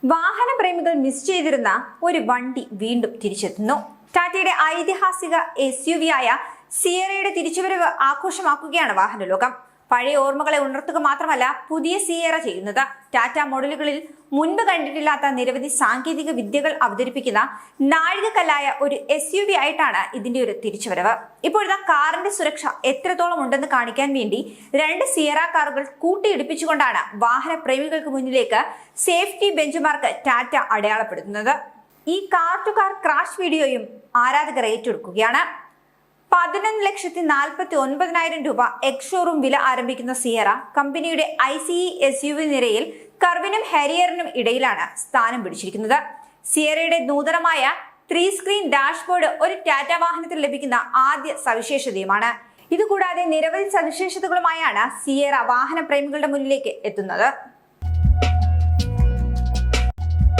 വാഹന പ്രേമികൾ മിസ് ചെയ്തിരുന്ന ഒരു വണ്ടി വീണ്ടും തിരിച്ചെത്തുന്നു. ടാറ്റയുടെ ഐതിഹാസിക SUV ആയ സിയറയുടെ തിരിച്ചുവരവ് ആഘോഷമാക്കുകയാണ് വാഹന ലോകം. പഴയ ഓർമ്മകളെ ഉണർത്തുക മാത്രമല്ല പുതിയ സിയറ ചെയ്യുന്നത്. ടാറ്റ മോഡലുകളിൽ മുൻപ് കണ്ടിട്ടില്ലാത്ത നിരവധി സാങ്കേതിക വിദ്യകൾ അവതരിപ്പിക്കുന്ന നാഴികക്കല്ലായ ഒരു SUV ആയിട്ടാണ് ഇതിന്റെ ഒരു തിരിച്ചുവരവ്. ഇപ്പോഴത്തെ കാറിന്റെ സുരക്ഷ എത്രത്തോളം ഉണ്ടെന്ന് കാണിക്കാൻ വേണ്ടി 2 സിയറ കാറുകൾ കൂട്ടിയിടിപ്പിച്ചുകൊണ്ടാണ് വാഹന പ്രേമികൾക്ക് മുന്നിലേക്ക് സേഫ്റ്റി ബെഞ്ച്മാർക്ക് ടാറ്റ അടയാളപ്പെടുത്തുന്നത്. ഈ കാർ ടു കാർ ക്രാഷ് വീഡിയോയും ആരാധകർ ഏറ്റെടുക്കുകയാണ്. 11,49,000 രൂപ എക്സ് ഷോറൂം വില ആരംഭിക്കുന്ന സിയറ കമ്പനിയുടെ ICE SUV നിരയിൽ കർവിനും ഹാരിയറിനും ഇടയിലാണ് സ്ഥാനം പിടിച്ചിരിക്കുന്നത്. സിയറയുടെ നൂതനമായ 3 സ്ക്രീൻ ഡാഷ്ബോർഡ് ഒരു ടാറ്റ വാഹനത്തിൽ ലഭിക്കുന്ന ആദ്യ സവിശേഷതയുമാണ്. ഇതുകൂടാതെ നിരവധി സവിശേഷതകളുമായാണ് സിയറ വാഹന പ്രേമികളുടെ മുന്നിലേക്ക് എത്തുന്നത്.